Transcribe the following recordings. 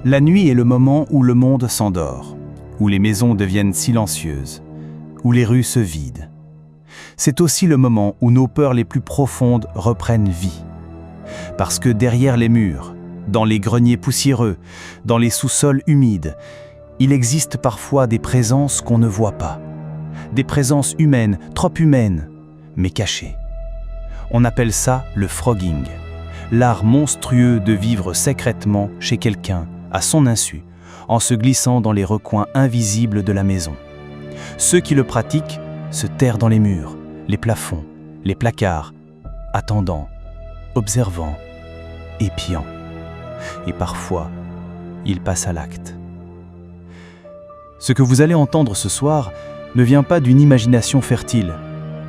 La nuit est le moment où le monde s'endort, où les maisons deviennent silencieuses, où les rues se vident. C'est aussi le moment où nos peurs les plus profondes reprennent vie. Parce que derrière les murs, dans les greniers poussiéreux, dans les sous-sols humides, il existe parfois des présences qu'on ne voit pas. Des présences humaines, trop humaines, mais cachées. On appelle ça le frogging, l'art monstrueux de vivre secrètement chez quelqu'un, à son insu, en se glissant dans les recoins invisibles de la maison. Ceux qui le pratiquent se terrent dans les murs, les plafonds, les placards, attendant, observant, épiant. Et parfois, ils passent à l'acte. Ce que vous allez entendre ce soir ne vient pas d'une imagination fertile,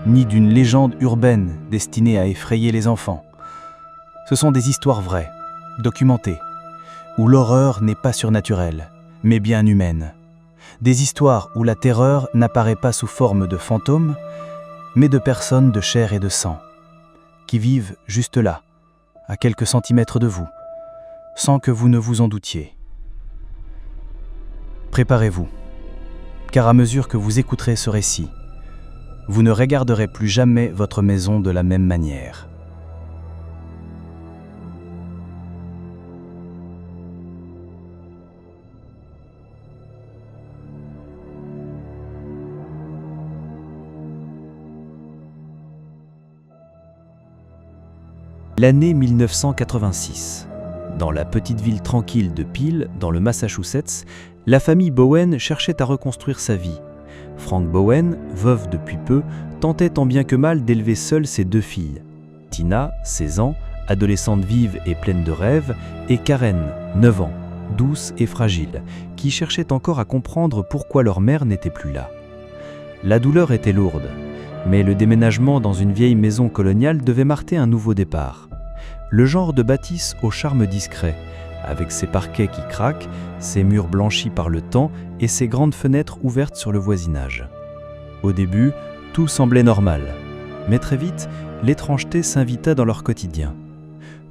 ni d'une légende urbaine destinée à effrayer les enfants. Ce sont des histoires vraies, documentées, où l'horreur n'est pas surnaturelle, mais bien humaine. Des histoires où la terreur n'apparaît pas sous forme de fantômes, mais de personnes de chair et de sang, qui vivent juste là, à quelques centimètres de vous, sans que vous ne vous en doutiez. Préparez-vous, car à mesure que vous écouterez ce récit, vous ne regarderez plus jamais votre maison de la même manière. L'année 1986. Dans la petite ville tranquille de Peel, dans le Massachusetts, la famille Bowen cherchait à reconstruire sa vie. Frank Bowen, veuf depuis peu, tentait tant bien que mal d'élever seul ses deux filles. Tina, 16 ans, adolescente vive et pleine de rêves, et Karen, 9 ans, douce et fragile, qui cherchait encore à comprendre pourquoi leur mère n'était plus là. La douleur était lourde, mais le déménagement dans une vieille maison coloniale devait marquer un nouveau départ. Le genre de bâtisse au charme discret, avec ses parquets qui craquent, ses murs blanchis par le temps et ses grandes fenêtres ouvertes sur le voisinage. Au début, tout semblait normal, mais très vite, l'étrangeté s'invita dans leur quotidien.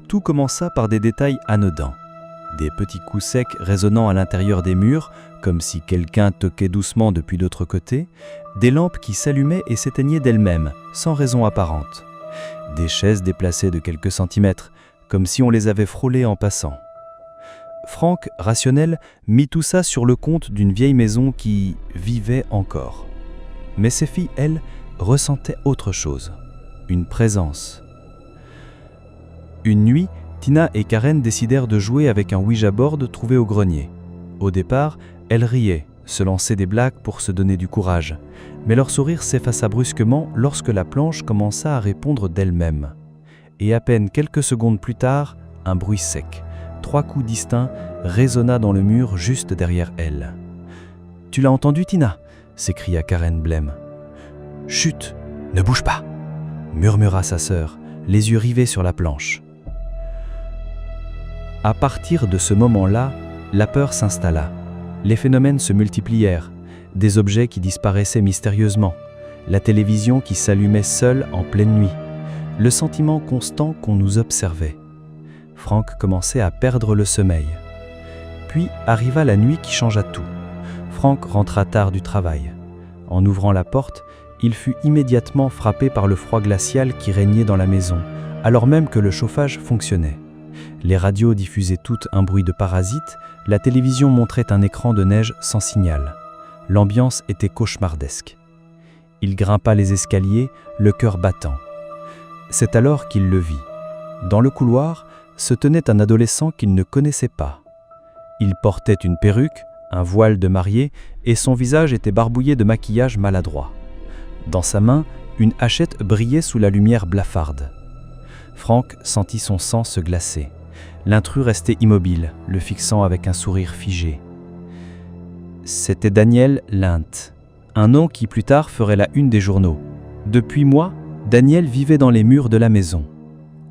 Tout commença par des détails anodins. Des petits coups secs résonnant à l'intérieur des murs, comme si quelqu'un toquait doucement depuis l'autre côté, des lampes qui s'allumaient et s'éteignaient d'elles-mêmes, sans raison apparente. Des chaises déplacées de quelques centimètres, comme si on les avait frôlées en passant. Frank, rationnel, mit tout ça sur le compte d'une vieille maison qui vivait encore. Mais ses filles, elles, ressentaient autre chose, une présence. Une nuit, Tina et Karen décidèrent de jouer avec un Ouija board trouvé au grenier. Au départ, elles riaient, se lançaient des blagues pour se donner du courage, mais leur sourire s'effaça brusquement lorsque la planche commença à répondre d'elle-même. Et à peine quelques secondes plus tard, un bruit sec, 3 coups distincts, résonna dans le mur juste derrière elle. « Tu l'as entendu, Tina ?» s'écria Karen blême. « Chut, ne bouge pas !» murmura sa sœur, les yeux rivés sur la planche. À partir de ce moment-là, la peur s'installa. Les phénomènes se multiplièrent, des objets qui disparaissaient mystérieusement, la télévision qui s'allumait seule en pleine nuit, le sentiment constant qu'on nous observait. Frank commençait à perdre le sommeil. Puis arriva la nuit qui changea tout. Frank rentra tard du travail. En ouvrant la porte, il fut immédiatement frappé par le froid glacial qui régnait dans la maison, alors même que le chauffage fonctionnait. Les radios diffusaient toutes un bruit de parasites, la télévision montrait un écran de neige sans signal. L'ambiance était cauchemardesque. Il grimpa les escaliers, le cœur battant. C'est alors qu'il le vit. Dans le couloir, se tenait un adolescent qu'il ne connaissait pas. Il portait une perruque, un voile de mariée, et son visage était barbouillé de maquillage maladroit. Dans sa main, une hachette brillait sous la lumière blafarde. Frank sentit son sang se glacer. L'intrus restait immobile, le fixant avec un sourire figé. C'était Daniel Lint, un nom qui plus tard ferait la une des journaux. Depuis mois, Daniel vivait dans les murs de la maison.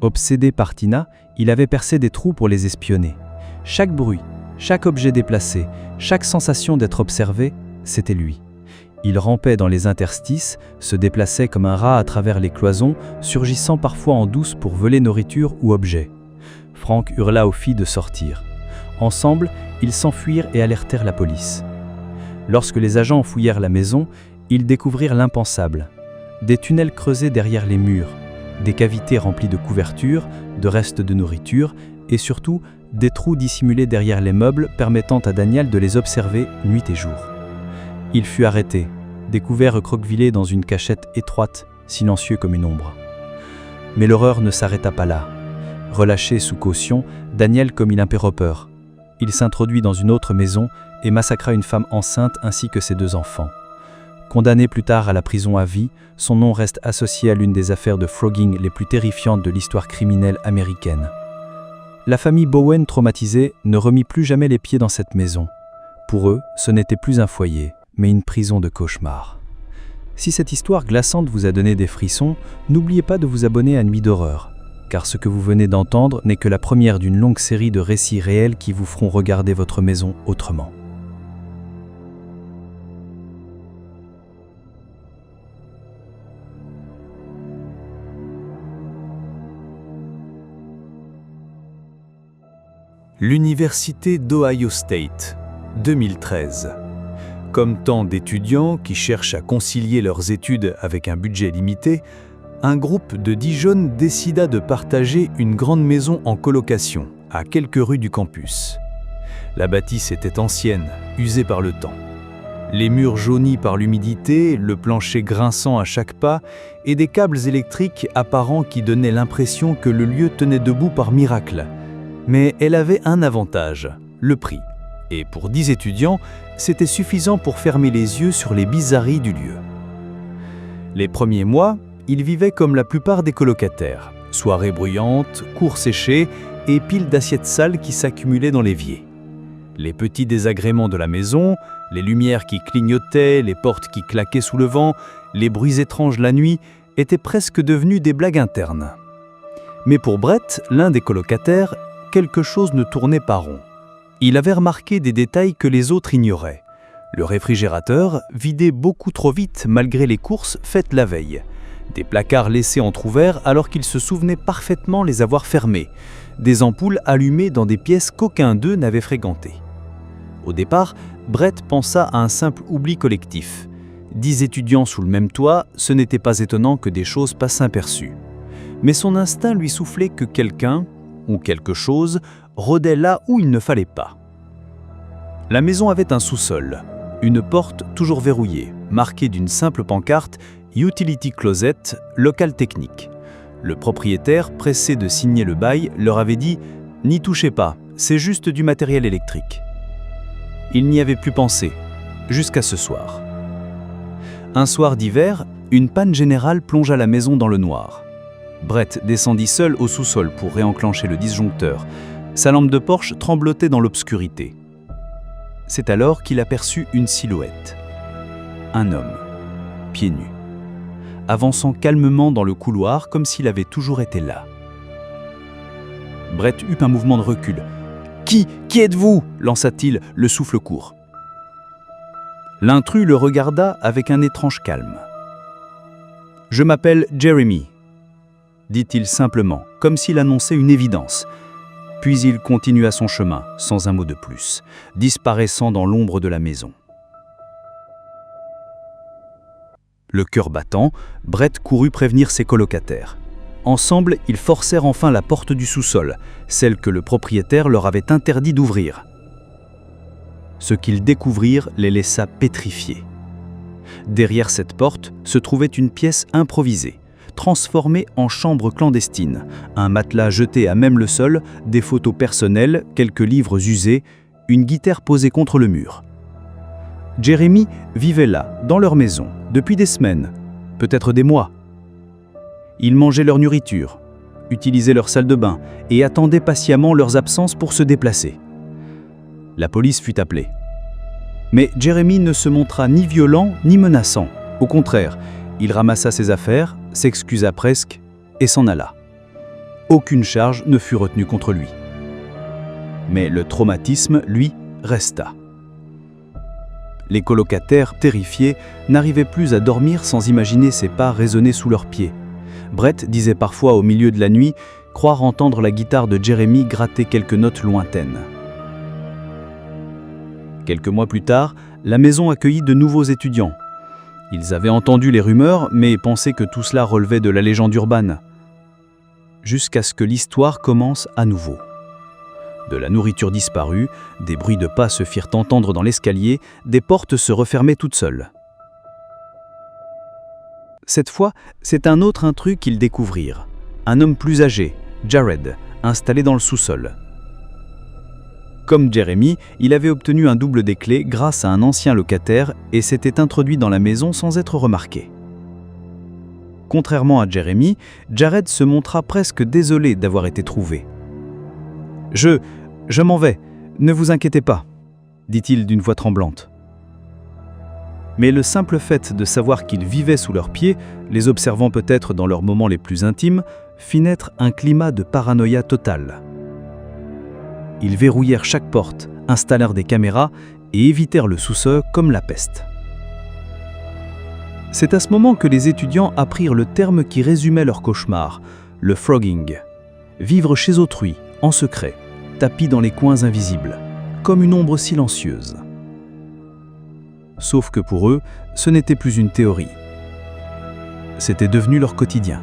Obsédé par Tina, il avait percé des trous pour les espionner. Chaque bruit, chaque objet déplacé, chaque sensation d'être observé, c'était lui. Il rampait dans les interstices, se déplaçait comme un rat à travers les cloisons, surgissant parfois en douce pour voler nourriture ou objets. Frank hurla aux filles de sortir. Ensemble, ils s'enfuirent et alertèrent la police. Lorsque les agents fouillèrent la maison, ils découvrirent l'impensable. Des tunnels creusés derrière les murs, des cavités remplies de couvertures, de restes de nourriture et surtout des trous dissimulés derrière les meubles permettant à Daniel de les observer nuit et jour. Il fut arrêté, découvert recroquevillé dans une cachette étroite, silencieux comme une ombre. Mais l'horreur ne s'arrêta pas là. Relâché sous caution, Daniel commit l'impéropeur. Il s'introduit dans une autre maison et massacra une femme enceinte ainsi que ses 2 enfants. Condamné plus tard à la prison à vie, son nom reste associé à l'une des affaires de frogging les plus terrifiantes de l'histoire criminelle américaine. La famille Bowen, traumatisée, ne remit plus jamais les pieds dans cette maison. Pour eux, ce n'était plus un foyer, mais une prison de cauchemar. Si cette histoire glaçante vous a donné des frissons, n'oubliez pas de vous abonner à Nuit d'horreur, car ce que vous venez d'entendre n'est que la première d'une longue série de récits réels qui vous feront regarder votre maison autrement. L'Université d'Ohio State, 2013. Comme tant d'étudiants qui cherchent à concilier leurs études avec un budget limité, un groupe de 10 jeunes décida de partager une grande maison en colocation, à quelques rues du campus. La bâtisse était ancienne, usée par le temps. Les murs jaunis par l'humidité, le plancher grinçant à chaque pas et des câbles électriques apparents qui donnaient l'impression que le lieu tenait debout par miracle. Mais elle avait un avantage, le prix. Et pour 10 étudiants, c'était suffisant pour fermer les yeux sur les bizarreries du lieu. Les premiers mois, ils vivaient comme la plupart des colocataires. Soirées bruyantes, cours séchés et piles d'assiettes sales qui s'accumulaient dans l'évier. Les petits désagréments de la maison, les lumières qui clignotaient, les portes qui claquaient sous le vent, les bruits étranges la nuit, étaient presque devenus des blagues internes. Mais pour Brett, l'un des colocataires, quelque chose ne tournait pas rond. Il avait remarqué des détails que les autres ignoraient. Le réfrigérateur vidait beaucoup trop vite malgré les courses faites la veille. Des placards laissés entr'ouverts alors qu'il se souvenait parfaitement les avoir fermés. Des ampoules allumées dans des pièces qu'aucun d'eux n'avait fréquentées. Au départ, Brett pensa à un simple oubli collectif. 10 étudiants sous le même toit, ce n'était pas étonnant que des choses passent inaperçues. Mais son instinct lui soufflait que quelqu'un, ou quelque chose, rôdait là où il ne fallait pas. La maison avait un sous-sol, une porte toujours verrouillée, marquée d'une simple pancarte « Utility Closet, local technique ». Le propriétaire, pressé de signer le bail, leur avait dit « N'y touchez pas, c'est juste du matériel électrique ». Il n'y avait plus pensé, jusqu'à ce soir. Un soir d'hiver, une panne générale plongea la maison dans le noir. Brett descendit seul au sous-sol pour réenclencher le disjoncteur. Sa lampe de Porsche tremblotait dans l'obscurité. C'est alors qu'il aperçut une silhouette. Un homme, pieds nus, avançant calmement dans le couloir comme s'il avait toujours été là. Brett eut un mouvement de recul. « Qui êtes-vous » lança-t-il, le souffle court. L'intrus le regarda avec un étrange calme. « Je m'appelle Jeremy », dit-il simplement, comme s'il annonçait une évidence. Puis il continua son chemin, sans un mot de plus, disparaissant dans l'ombre de la maison. Le cœur battant, Brett courut prévenir ses colocataires. Ensemble, ils forcèrent enfin la porte du sous-sol, celle que le propriétaire leur avait interdit d'ouvrir. Ce qu'ils découvrirent les laissa pétrifiés. Derrière cette porte se trouvait une pièce improvisée, transformée en chambre clandestine, un matelas jeté à même le sol, des photos personnelles, quelques livres usés, une guitare posée contre le mur. Jeremy vivait là, dans leur maison, depuis des semaines, peut-être des mois. Ils mangeaient leur nourriture, utilisaient leur salle de bain et attendaient patiemment leurs absences pour se déplacer. La police fut appelée. Mais Jeremy ne se montra ni violent ni menaçant. Au contraire, il ramassa ses affaires, s'excusa presque et s'en alla. Aucune charge ne fut retenue contre lui. Mais le traumatisme, lui, resta. Les colocataires, terrifiés, n'arrivaient plus à dormir sans imaginer ses pas résonner sous leurs pieds. Brett disait parfois au milieu de la nuit croire entendre la guitare de Jeremy gratter quelques notes lointaines. Quelques mois plus tard, la maison accueillit de nouveaux étudiants. Ils avaient entendu les rumeurs, mais pensaient que tout cela relevait de la légende urbaine. Jusqu'à ce que l'histoire commence à nouveau. De la nourriture disparue, des bruits de pas se firent entendre dans l'escalier, des portes se refermaient toutes seules. Cette fois, c'est un autre intrus qu'ils découvrirent. Un homme plus âgé, Jared, installé dans le sous-sol. Comme Jeremy, il avait obtenu un double des clés grâce à un ancien locataire et s'était introduit dans la maison sans être remarqué. Contrairement à Jeremy, Jared se montra presque désolé d'avoir été trouvé. « Je m'en vais, ne vous inquiétez pas », dit-il d'une voix tremblante. Mais le simple fait de savoir qu'il vivait sous leurs pieds, les observant peut-être dans leurs moments les plus intimes, fit naître un climat de paranoïa totale. Ils verrouillèrent chaque porte, installèrent des caméras et évitèrent le sous-sol comme la peste. C'est à ce moment que les étudiants apprirent le terme qui résumait leur cauchemar, le frogging. Vivre chez autrui, en secret, tapi dans les coins invisibles, comme une ombre silencieuse. Sauf que pour eux, ce n'était plus une théorie. C'était devenu leur quotidien.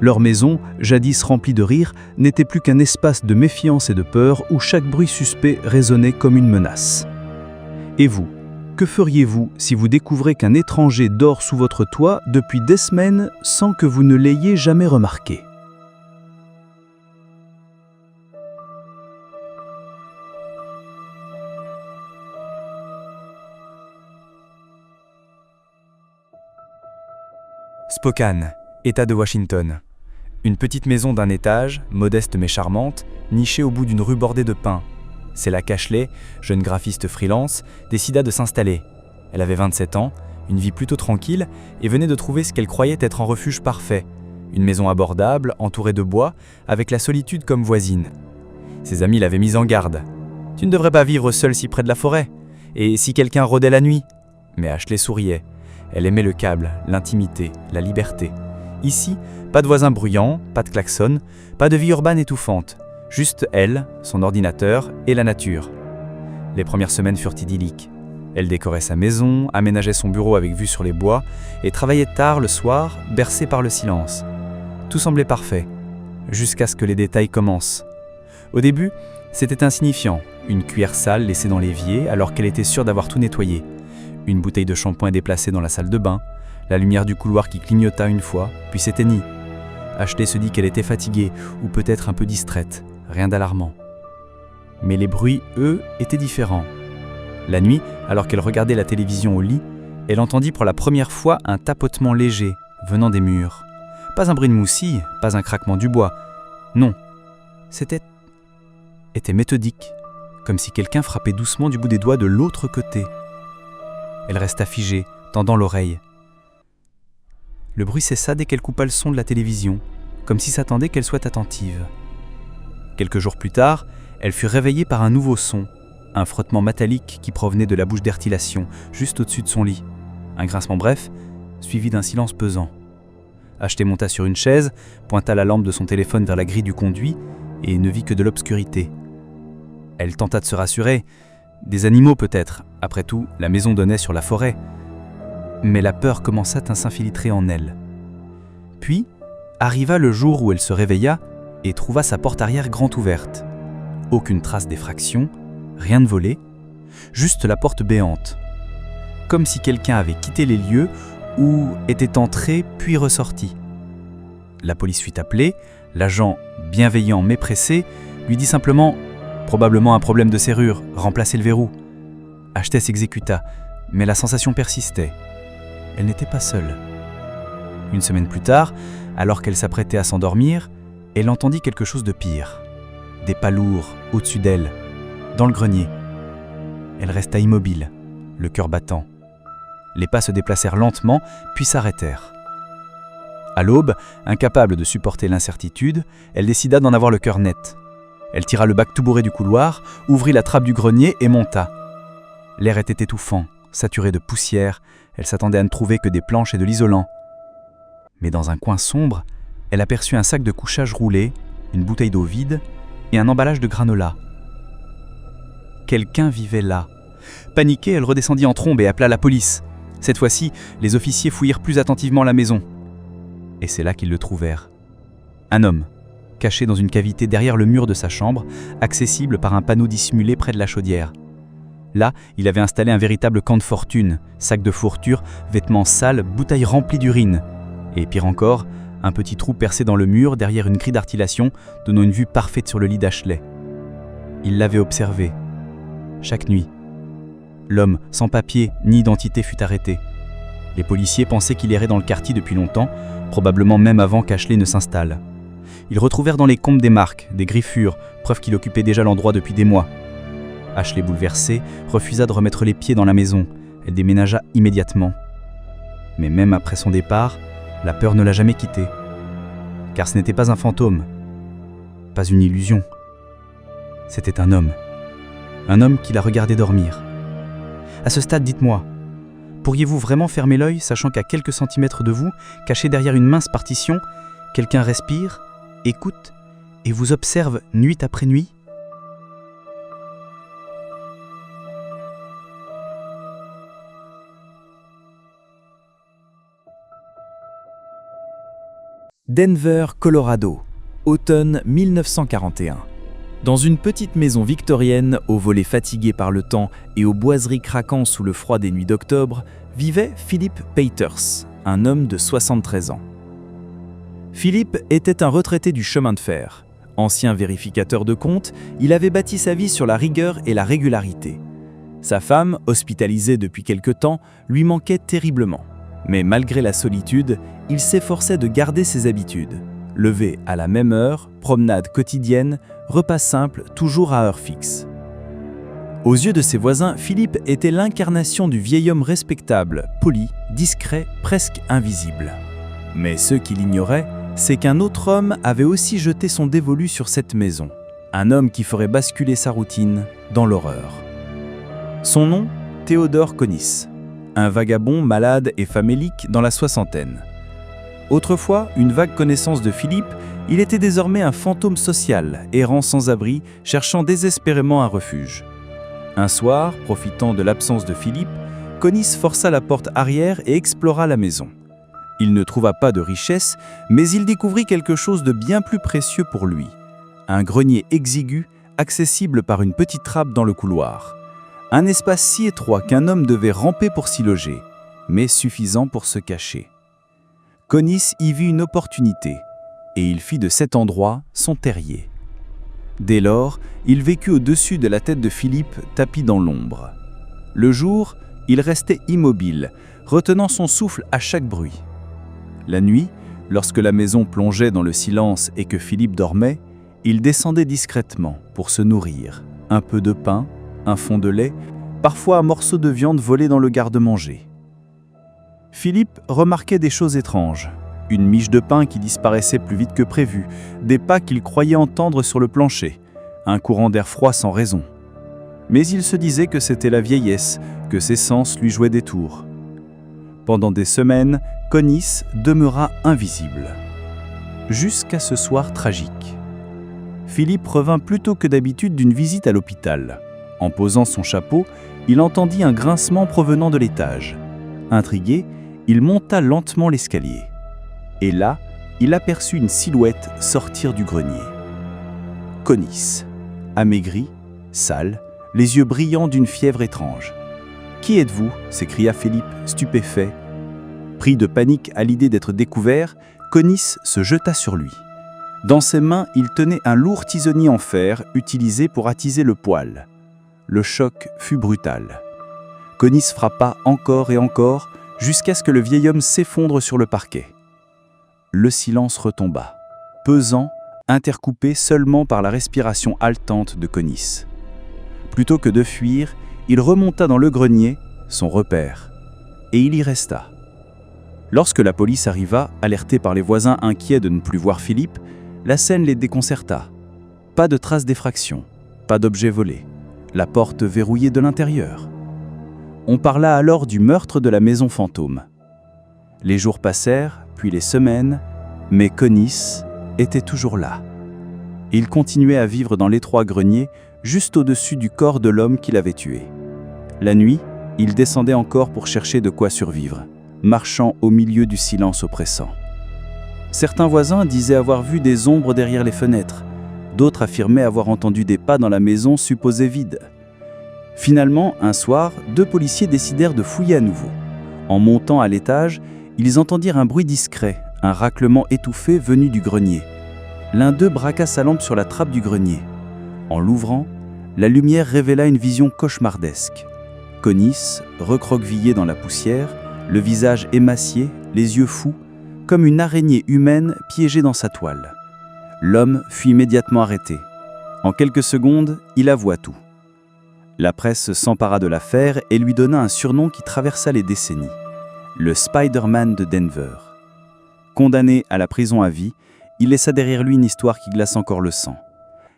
Leur maison, jadis remplie de rires, n'était plus qu'un espace de méfiance et de peur où chaque bruit suspect résonnait comme une menace. Et vous, que feriez-vous si vous découvrez qu'un étranger dort sous votre toit depuis des semaines sans que vous ne l'ayez jamais remarqué ? Spokane, État de Washington. Une petite maison d'un étage, modeste mais charmante, nichée au bout d'une rue bordée de pins. Cella Cashley, jeune graphiste freelance, décida de s'installer. Elle avait 27 ans, une vie plutôt tranquille, et venait de trouver ce qu'elle croyait être un refuge parfait. Une maison abordable, entourée de bois, avec la solitude comme voisine. Ses amis l'avaient mise en garde. « Tu ne devrais pas vivre seule si près de la forêt. Et si quelqu'un rôdait la nuit ?» Mais Ashley souriait. Elle aimait le câble, l'intimité, la liberté. Ici, pas de voisins bruyants, pas de klaxons, pas de vie urbaine étouffante. Juste elle, son ordinateur et la nature. Les premières semaines furent idylliques. Elle décorait sa maison, aménageait son bureau avec vue sur les bois et travaillait tard le soir, bercée par le silence. Tout semblait parfait, jusqu'à ce que les détails commencent. Au début, c'était insignifiant. Une cuillère sale laissée dans l'évier alors qu'elle était sûre d'avoir tout nettoyé. Une bouteille de shampoing déplacée dans la salle de bain, la lumière du couloir qui clignota une fois, puis s'éteignit. Ashley se dit qu'elle était fatiguée, ou peut-être un peu distraite, rien d'alarmant. Mais les bruits, eux, étaient différents. La nuit, alors qu'elle regardait la télévision au lit, elle entendit pour la première fois un tapotement léger, venant des murs. Pas un bruit de moussie, pas un craquement du bois. Non, était méthodique, comme si quelqu'un frappait doucement du bout des doigts de l'autre côté. Elle resta figée, tendant l'oreille. Le bruit cessa dès qu'elle coupa le son de la télévision, comme si s'attendait qu'elle soit attentive. Quelques jours plus tard, elle fut réveillée par un nouveau son, un frottement métallique qui provenait de la bouche d'artillation, juste au-dessus de son lit. Un grincement bref, suivi d'un silence pesant. Ashley monta sur une chaise, pointa la lampe de son téléphone vers la grille du conduit et ne vit que de l'obscurité. Elle tenta de se rassurer. Des animaux peut-être, après tout, la maison donnait sur la forêt. Mais la peur commença à s'infiltrer en elle. Puis, arriva le jour où elle se réveilla et trouva sa porte arrière grand ouverte. Aucune trace d'effraction, rien de volé, juste la porte béante. Comme si quelqu'un avait quitté les lieux ou était entré puis ressorti. La police fut appelée, l'agent, bienveillant mais pressé, lui dit simplement « Probablement un problème de serrure, remplacez le verrou ». Ashley s'exécuta, mais la sensation persistait. Elle n'était pas seule. Une semaine plus tard, alors qu'elle s'apprêtait à s'endormir, elle entendit quelque chose de pire. Des pas lourds au-dessus d'elle, dans le grenier. Elle resta immobile, le cœur battant. Les pas se déplacèrent lentement, puis s'arrêtèrent. À l'aube, incapable de supporter l'incertitude, elle décida d'en avoir le cœur net. Elle tira le bac tout bourré du couloir, ouvrit la trappe du grenier et monta. L'air était étouffant, saturé de poussière, elle s'attendait à ne trouver que des planches et de l'isolant. Mais dans un coin sombre, elle aperçut un sac de couchage roulé, une bouteille d'eau vide et un emballage de granola. Quelqu'un vivait là, Paniquée, elle redescendit en trombe et appela la police. Cette fois-ci, les officiers fouillèrent plus attentivement la maison. Et c'est là qu'ils le trouvèrent. Un homme, caché dans une cavité derrière le mur de sa chambre, accessible par un panneau dissimulé près de la chaudière. Là, il avait installé un véritable camp de fortune, sacs de fourrure, vêtements sales, bouteilles remplies d'urine. Et pire encore, un petit trou percé dans le mur derrière une grille d'artillation, donnant une vue parfaite sur le lit d'Ashley. Il l'avait observé. Chaque nuit. L'homme, sans papier ni identité, fut arrêté. Les policiers pensaient qu'il errait dans le quartier depuis longtemps, probablement même avant qu'Ashley ne s'installe. Ils retrouvèrent dans les combles des marques, des griffures, preuve qu'il occupait déjà l'endroit depuis des mois. Ashley, bouleversée, refusa de remettre les pieds dans la maison. Elle déménagea immédiatement. Mais même après son départ, la peur ne l'a jamais quittée. Car ce n'était pas un fantôme, pas une illusion. C'était un homme. Un homme qui la regardait dormir. À ce stade, dites-moi, pourriez-vous vraiment fermer l'œil, sachant qu'à quelques centimètres de vous, caché derrière une mince partition, quelqu'un respire, écoute et vous observe nuit après nuit ? Denver, Colorado, automne 1941. Dans une petite maison victorienne, aux volets fatigués par le temps et aux boiseries craquant sous le froid des nuits d'octobre, vivait Philip Peters, un homme de 73 ans. Philip était un retraité du chemin de fer. Ancien vérificateur de comptes, il avait bâti sa vie sur la rigueur et la régularité. Sa femme, hospitalisée depuis quelque temps, lui manquait terriblement. Mais malgré la solitude, il s'efforçait de garder ses habitudes. Lever à la même heure, promenade quotidienne, repas simple, toujours à heure fixe. Aux yeux de ses voisins, Philippe était l'incarnation du vieil homme respectable, poli, discret, presque invisible. Mais ce qu'il ignorait, c'est qu'un autre homme avait aussi jeté son dévolu sur cette maison. Un homme qui ferait basculer sa routine dans l'horreur. Son nom, Theodore Connis. Un vagabond malade et famélique dans la soixantaine. Autrefois, une vague connaissance de Philippe, il était désormais un fantôme social, errant sans abri, cherchant désespérément un refuge. Un soir, profitant de l'absence de Philippe, Connis força la porte arrière et explora la maison. Il ne trouva pas de richesse, mais il découvrit quelque chose de bien plus précieux pour lui. Un grenier exigu, accessible par une petite trappe dans le couloir. Un espace si étroit qu'un homme devait ramper pour s'y loger, mais suffisant pour se cacher. Connis y vit une opportunité, et il fit de cet endroit son terrier. Dès lors, il vécut au-dessus de la tête de Philippe, tapi dans l'ombre. Le jour, il restait immobile, retenant son souffle à chaque bruit. La nuit, lorsque la maison plongeait dans le silence et que Philippe dormait, il descendait discrètement pour se nourrir. Un peu de pain, un fond de lait, parfois un morceau de viande volé dans le garde-manger. Philippe remarquait des choses étranges. Une miche de pain qui disparaissait plus vite que prévu, des pas qu'il croyait entendre sur le plancher, un courant d'air froid sans raison. Mais il se disait que c'était la vieillesse, que ses sens lui jouaient des tours. Pendant des semaines, Connis demeura invisible. Jusqu'à ce soir tragique. Philippe revint plus tôt que d'habitude d'une visite à l'hôpital. En posant son chapeau, il entendit un grincement provenant de l'étage. Intrigué, il monta lentement l'escalier. Et là, il aperçut une silhouette sortir du grenier. Connis, amaigri, sale, les yeux brillants d'une fièvre étrange. « Qui êtes-vous » s'écria Philippe, stupéfait. Pris de panique à l'idée d'être découvert, Connis se jeta sur lui. Dans ses mains, il tenait un lourd tisonnier en fer utilisé pour attiser le poêle. Le choc fut brutal. Connis frappa encore et encore, jusqu'à ce que le vieil homme s'effondre sur le parquet. Le silence retomba, pesant, intercoupé seulement par la respiration haletante de Connis. Plutôt que de fuir, il remonta dans le grenier, son repère, et il y resta. Lorsque la police arriva, alertée par les voisins inquiets de ne plus voir Philippe, la scène les déconcerta. Pas de traces d'effraction, pas d'objets volés, la porte verrouillée de l'intérieur. On parla alors du meurtre de la maison fantôme. Les jours passèrent, puis les semaines, mais Connis était toujours là. Il continuait à vivre dans l'étroit grenier, juste au-dessus du corps de l'homme qui l'avait tué. La nuit, il descendait encore pour chercher de quoi survivre, marchant au milieu du silence oppressant. Certains voisins disaient avoir vu des ombres derrière les fenêtres, d'autres affirmaient avoir entendu des pas dans la maison supposée vide. Finalement, un soir, 2 policiers décidèrent de fouiller à nouveau. En montant à l'étage, ils entendirent un bruit discret, un raclement étouffé venu du grenier. L'un d'eux braqua sa lampe sur la trappe du grenier. En l'ouvrant, la lumière révéla une vision cauchemardesque. Conis, recroquevillé dans la poussière, le visage émacié, les yeux fous, comme une araignée humaine piégée dans sa toile. L'homme fut immédiatement arrêté. En quelques secondes, il avoua tout. La presse s'empara de l'affaire et lui donna un surnom qui traversa les décennies, le Spider-Man de Denver. Condamné à la prison à vie, il laissa derrière lui une histoire qui glace encore le sang.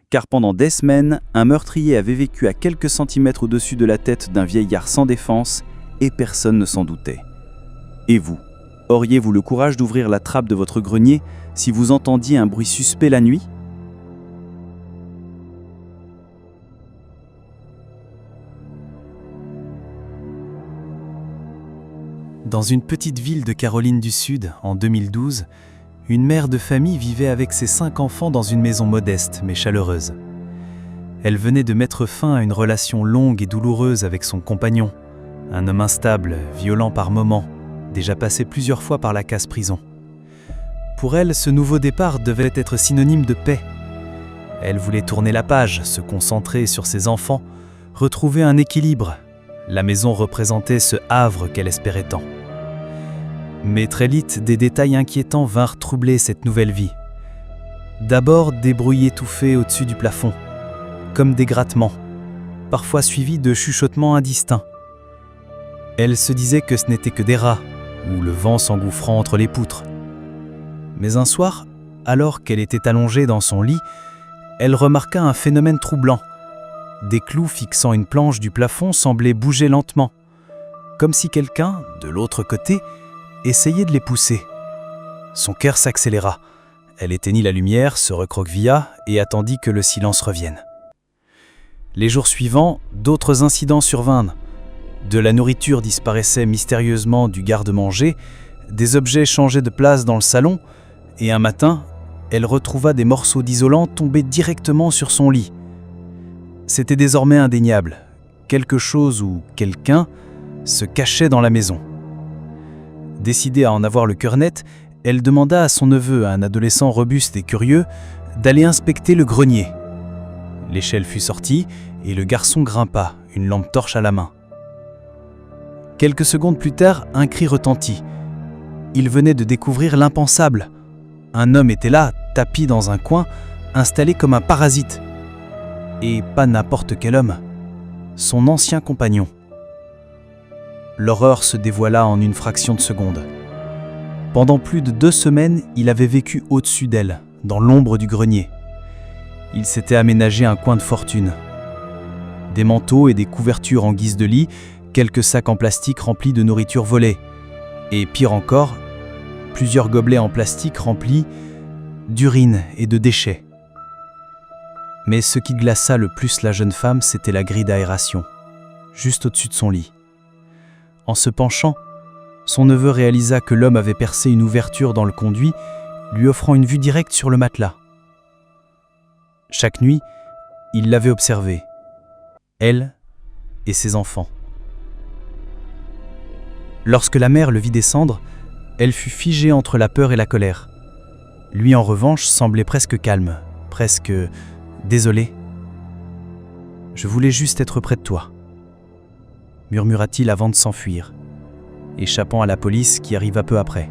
Car pendant des semaines, un meurtrier avait vécu à quelques centimètres au-dessus de la tête d'un vieillard sans défense et personne ne s'en doutait. Et vous, auriez-vous le courage d'ouvrir la trappe de votre grenier si vous entendiez un bruit suspect la nuit ? Dans une petite ville de Caroline du Sud, en 2012, une mère de famille vivait avec ses 5 enfants dans une maison modeste mais chaleureuse. Elle venait de mettre fin à une relation longue et douloureuse avec son compagnon, un homme instable, violent par moments, déjà passé plusieurs fois par la case prison. Pour elle, ce nouveau départ devait être synonyme de paix. Elle voulait tourner la page, se concentrer sur ses enfants, retrouver un équilibre. La maison représentait ce havre qu'elle espérait tant. Mais très vite, des détails inquiétants vinrent troubler cette nouvelle vie. D'abord, des bruits étouffés au-dessus du plafond, comme des grattements, parfois suivis de chuchotements indistincts. Elle se disait que ce n'était que des rats, ou le vent s'engouffrant entre les poutres. Mais un soir, alors qu'elle était allongée dans son lit, elle remarqua un phénomène troublant. Des clous fixant une planche du plafond semblaient bouger lentement, comme si quelqu'un, de l'autre côté, essayait de les pousser. Son cœur s'accéléra. Elle éteignit la lumière, se recroquevilla et attendit que le silence revienne. Les jours suivants, d'autres incidents survinrent. De la nourriture disparaissait mystérieusement du garde-manger, des objets changeaient de place dans le salon, et un matin, elle retrouva des morceaux d'isolant tombés directement sur son lit. C'était désormais indéniable. Quelque chose ou quelqu'un se cachait dans la maison. Décidée à en avoir le cœur net, elle demanda à son neveu, un adolescent robuste et curieux, d'aller inspecter le grenier. L'échelle fut sortie et le garçon grimpa, une lampe torche à la main. Quelques secondes plus tard, un cri retentit. Il venait de découvrir l'impensable. Un homme était là, tapi dans un coin, installé comme un parasite. Et pas n'importe quel homme, son ancien compagnon. L'horreur se dévoila en une fraction de seconde. Pendant plus de 2 semaines, il avait vécu au-dessus d'elle, dans l'ombre du grenier. Il s'était aménagé un coin de fortune. Des manteaux et des couvertures en guise de lit, quelques sacs en plastique remplis de nourriture volée. Et pire encore, plusieurs gobelets en plastique remplis d'urine et de déchets. Mais ce qui glaça le plus la jeune femme, c'était la grille d'aération, juste au-dessus de son lit. En se penchant, son neveu réalisa que l'homme avait percé une ouverture dans le conduit, lui offrant une vue directe sur le matelas. Chaque nuit, il l'avait observée, elle et ses enfants. Lorsque la mère le vit descendre, elle fut figée entre la peur et la colère. Lui, en revanche, semblait presque calme, presque désolé. « Je voulais juste être près de toi », murmura-t-il avant de s'enfuir, échappant à la police qui arriva peu après.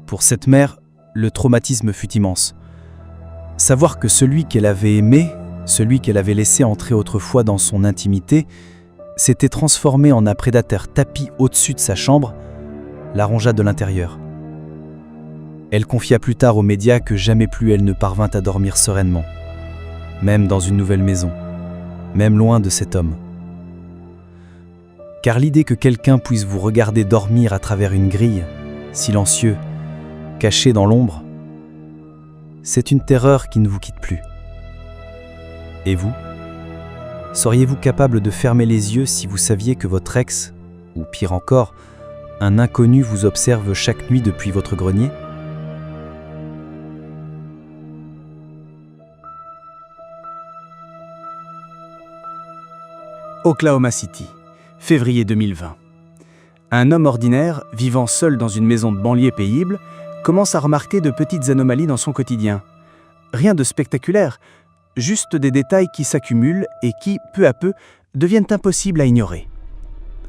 Pour cette mère, le traumatisme fut immense. Savoir que celui qu'elle avait aimé, celui qu'elle avait laissé entrer autrefois dans son intimité, s'était transformé en un prédateur tapi au-dessus de sa chambre, la rongea de l'intérieur. Elle confia plus tard aux médias que jamais plus elle ne parvint à dormir sereinement, même dans une nouvelle maison, même loin de cet homme. Car l'idée que quelqu'un puisse vous regarder dormir à travers une grille, silencieux, caché dans l'ombre, c'est une terreur qui ne vous quitte plus. Et vous, Seriez-vous capable de fermer les yeux si vous saviez que votre ex, ou pire encore, un inconnu vous observe chaque nuit depuis votre grenier ? Oklahoma City, février 2020. Un homme ordinaire, vivant seul dans une maison de banlieue paisible, commence à remarquer de petites anomalies dans son quotidien. Rien de spectaculaire, juste des détails qui s'accumulent et qui, peu à peu, deviennent impossibles à ignorer.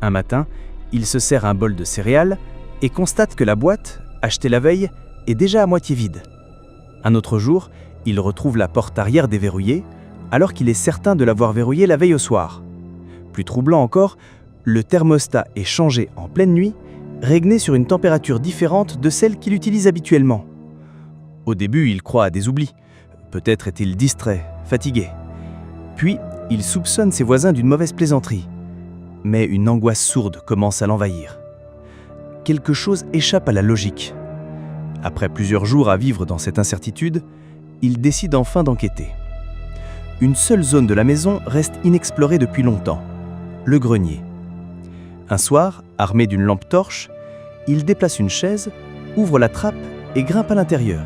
Un matin, il se sert un bol de céréales et constate que la boîte, achetée la veille, est déjà à moitié vide. Un autre jour, il retrouve la porte arrière déverrouillée, alors qu'il est certain de l'avoir verrouillée la veille au soir. Plus troublant encore, le thermostat est changé en pleine nuit, réglé sur une température différente de celle qu'il utilise habituellement. Au début, il croit à des oublis. Peut-être est-il distrait, fatigué. Puis, il soupçonne ses voisins d'une mauvaise plaisanterie. Mais une angoisse sourde commence à l'envahir. Quelque chose échappe à la logique. Après plusieurs jours à vivre dans cette incertitude, il décide enfin d'enquêter. Une seule zone de la maison reste inexplorée depuis longtemps, le grenier. Un soir, armé d'une lampe torche, il déplace une chaise, ouvre la trappe et grimpe à l'intérieur.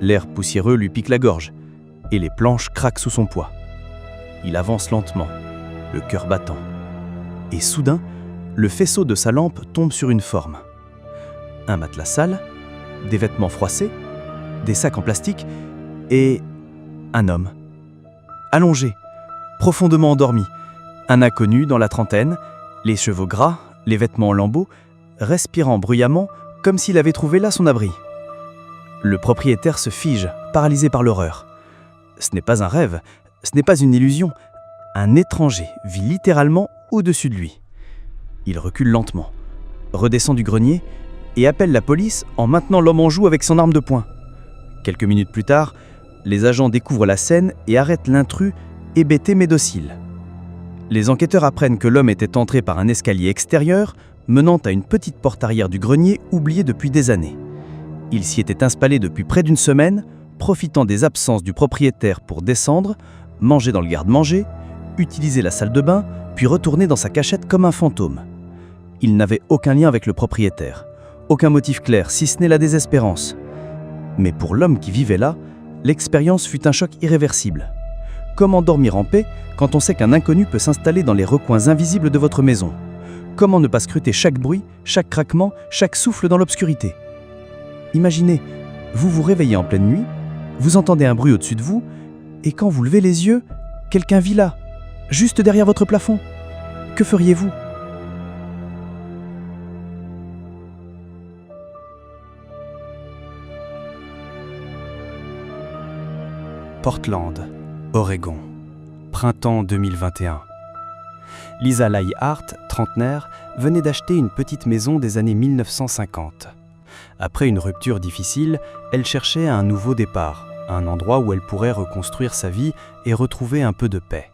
L'air poussiéreux lui pique la gorge et les planches craquent sous son poids. Il avance lentement, le cœur battant. Et soudain, le faisceau de sa lampe tombe sur une forme. Un matelas sale, des vêtements froissés, des sacs en plastique et un homme. Allongé, profondément endormi, un inconnu dans la trentaine, les cheveux gras, les vêtements en lambeaux, respirant bruyamment comme s'il avait trouvé là son abri. Le propriétaire se fige, paralysé par l'horreur. Ce n'est pas un rêve, ce n'est pas une illusion. Un étranger vit littéralement au-dessus de lui. Il recule lentement, redescend du grenier et appelle la police en maintenant l'homme en joue avec son arme de poing. Quelques minutes plus tard, les agents découvrent la scène et arrêtent l'intrus, hébété mais docile. Les enquêteurs apprennent que l'homme était entré par un escalier extérieur menant à une petite porte arrière du grenier oubliée depuis des années. Il s'y était installé depuis près d'une semaine, profitant des absences du propriétaire pour descendre, manger dans le garde-manger, utiliser la salle de bain, puis retourner dans sa cachette comme un fantôme. Il n'avait aucun lien avec le propriétaire, aucun motif clair, si ce n'est la désespérance. Mais pour l'homme qui vivait là, l'expérience fut un choc irréversible. Comment dormir en paix quand on sait qu'un inconnu peut s'installer dans les recoins invisibles de votre maison ? Comment ne pas scruter chaque bruit, chaque craquement, chaque souffle dans l'obscurité ? Imaginez, vous vous réveillez en pleine nuit, vous entendez un bruit au-dessus de vous, et quand vous levez les yeux, quelqu'un vit là, juste derrière votre plafond. Que feriez-vous ? Portland, Oregon, printemps 2021. Lisa Leihart, trentenaire, venait d'acheter une petite maison des années 1950. Après une rupture difficile, elle cherchait un nouveau départ, un endroit où elle pourrait reconstruire sa vie et retrouver un peu de paix.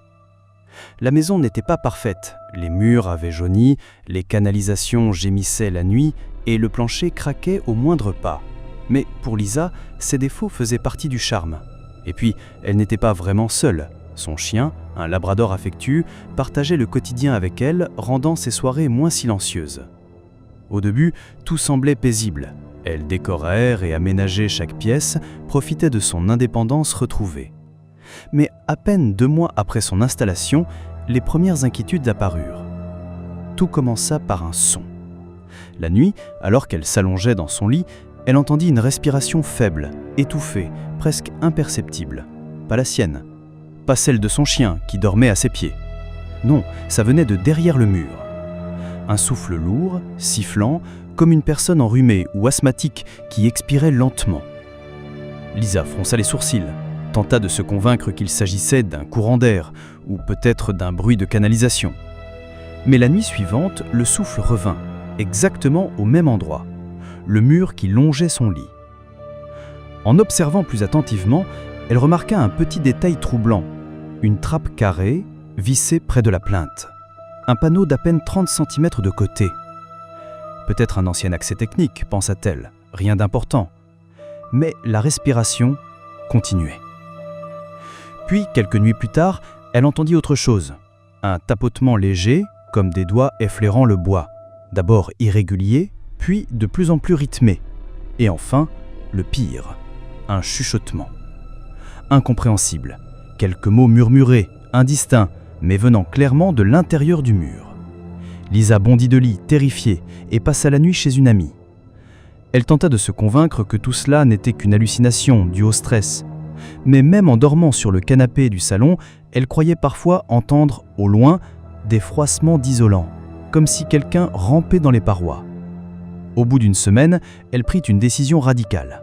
La maison n'était pas parfaite, les murs avaient jauni, les canalisations gémissaient la nuit et le plancher craquait au moindre pas. Mais pour Lisa, ces défauts faisaient partie du charme. Et puis, elle n'était pas vraiment seule. Son chien, un labrador affectueux, partageait le quotidien avec elle, rendant ses soirées moins silencieuses. Au début, tout semblait paisible. Elle décorait, réaménageait chaque pièce, profitait de son indépendance retrouvée. Mais à peine 2 mois après son installation, les premières inquiétudes apparurent. Tout commença par un son. La nuit, alors qu'elle s'allongeait dans son lit, elle entendit une respiration faible, étouffée, presque imperceptible. Pas la sienne, pas celle de son chien qui dormait à ses pieds. Non, ça venait de derrière le mur. Un souffle lourd, sifflant, comme une personne enrhumée ou asthmatique qui expirait lentement. Lisa fronça les sourcils, tenta de se convaincre qu'il s'agissait d'un courant d'air ou peut-être d'un bruit de canalisation. Mais la nuit suivante, le souffle revint, exactement au même endroit, le mur qui longeait son lit. En observant plus attentivement, elle remarqua un petit détail troublant, une trappe carrée, vissée près de la plinthe. Un panneau d'à peine 30 cm de côté. Peut-être un ancien accès technique, pensa-t-elle, rien d'important. Mais la respiration continuait. Puis, quelques nuits plus tard, Elle entendit autre chose, un tapotement léger, comme des doigts effleurant le bois, d'abord irrégulier, puis de plus en plus rythmé, et enfin, le pire, un chuchotement. Incompréhensible, quelques mots murmurés, indistincts, mais venant clairement de l'intérieur du mur. Lisa bondit de lit, terrifiée, et passa la nuit chez une amie. Elle tenta de se convaincre que tout cela n'était qu'une hallucination due au stress. Mais même en dormant sur le canapé du salon, elle croyait parfois entendre, au loin, des froissements d'isolant, comme si quelqu'un rampait dans les parois. Au bout d'une semaine, elle prit une décision radicale.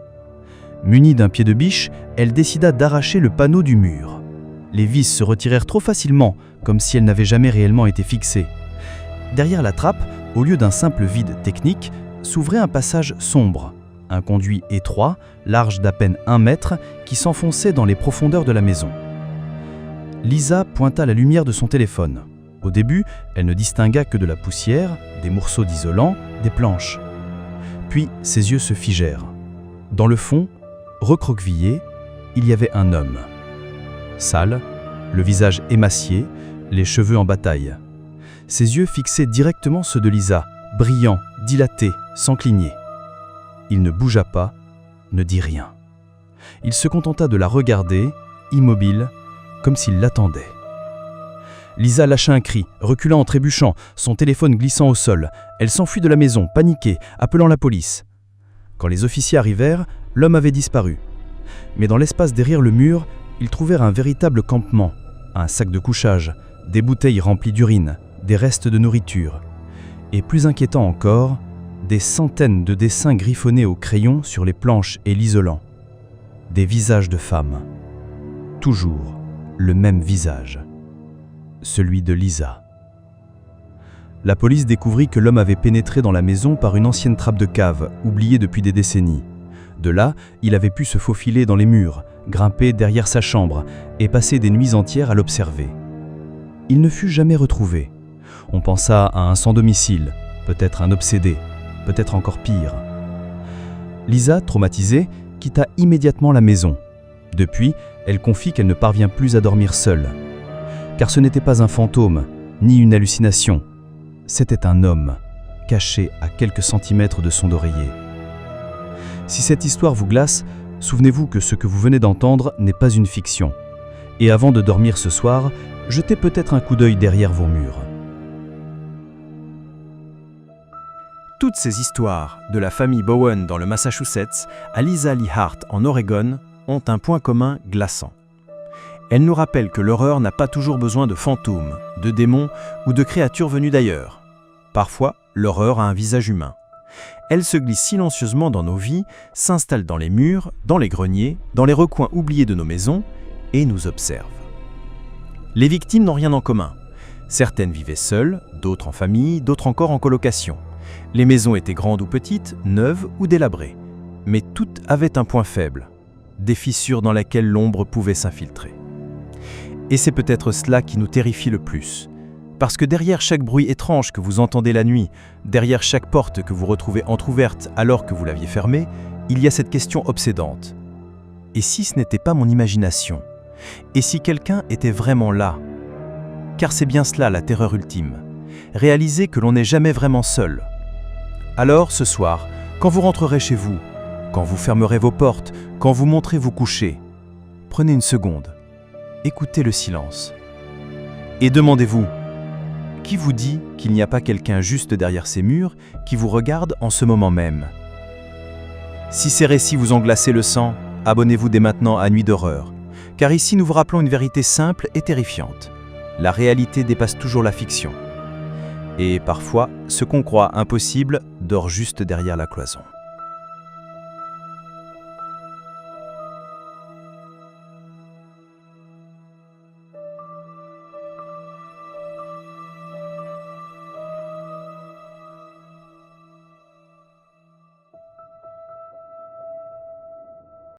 Munie d'un pied de biche, elle décida d'arracher le panneau du mur. Les vis se retirèrent trop facilement, comme si elles n'avaient jamais réellement été fixées. Derrière la trappe, au lieu d'un simple vide technique, s'ouvrait un passage sombre, un conduit étroit, large d'à peine 1 mètre, qui s'enfonçait dans les profondeurs de la maison. Lisa pointa la lumière de son téléphone. Au début, elle ne distingua que de la poussière, des morceaux d'isolant, des planches. Puis ses yeux se figèrent. Dans le fond, recroquevillé, il y avait un homme. Sale, le visage émacié, les cheveux en bataille. Ses yeux fixaient directement ceux de Lisa, brillants, dilatés, sans cligner. Il ne bougea pas, ne dit rien. Il se contenta de la regarder, immobile, comme s'il l'attendait. Lisa lâcha un cri, recula en trébuchant, son téléphone glissant au sol. Elle s'enfuit de la maison, paniquée, appelant la police. Quand les officiers arrivèrent, l'homme avait disparu. Mais dans l'espace derrière le mur, ils trouvèrent un véritable campement, un sac de couchage, des bouteilles remplies d'urine, des restes de nourriture. Et plus inquiétant encore, des centaines de dessins griffonnés au crayon sur les planches et l'isolant. Des visages de femmes. Toujours le même visage. Celui de Lisa. La police découvrit que l'homme avait pénétré dans la maison par une ancienne trappe de cave, oubliée depuis des décennies. De là, il avait pu se faufiler dans les murs, grimper derrière sa chambre et passer des nuits entières à l'observer. Il ne fut jamais retrouvé. On pensa à un sans-domicile, peut-être un obsédé, peut-être encore pire. Lisa, traumatisée, quitta immédiatement la maison. Depuis, elle confie qu'elle ne parvient plus à dormir seule. Car ce n'était pas un fantôme, ni une hallucination. C'était un homme, caché à quelques centimètres de son oreiller. Si cette histoire vous glace, souvenez-vous que ce que vous venez d'entendre n'est pas une fiction. Et avant de dormir ce soir, jetez peut-être un coup d'œil derrière vos murs. Toutes ces histoires, de la famille Bowen dans le Massachusetts à Lisa Lee Hart en Oregon, ont un point commun glaçant. Elles nous rappellent que l'horreur n'a pas toujours besoin de fantômes, de démons ou de créatures venues d'ailleurs. Parfois, l'horreur a un visage humain. Elle se glisse silencieusement dans nos vies, s'installe dans les murs, dans les greniers, dans les recoins oubliés de nos maisons et nous observe. Les victimes n'ont rien en commun. Certaines vivaient seules, d'autres en famille, d'autres encore en colocation. Les maisons étaient grandes ou petites, neuves ou délabrées. Mais toutes avaient un point faible, des fissures dans lesquelles l'ombre pouvait s'infiltrer. Et c'est peut-être cela qui nous terrifie le plus. Parce que derrière chaque bruit étrange que vous entendez la nuit, derrière chaque porte que vous retrouvez entr'ouverte alors que vous l'aviez fermée, il y a cette question obsédante. Et si ce n'était pas mon imagination? Et si quelqu'un était vraiment là? Car c'est bien cela la terreur ultime. Réaliser que l'on n'est jamais vraiment seul. Alors, ce soir, quand vous rentrerez chez vous, quand vous fermerez vos portes, quand vous monterez vous coucher, prenez une seconde, écoutez le silence. Et demandez-vous, qui vous dit qu'il n'y a pas quelqu'un juste derrière ces murs qui vous regarde en ce moment même? Si ces récits vous ont glacé le sang, abonnez-vous dès maintenant à Nuit d'horreur, car ici nous vous rappelons une vérité simple et terrifiante. La réalité dépasse toujours la fiction. Et parfois, ce qu'on croit impossible dort juste derrière la cloison.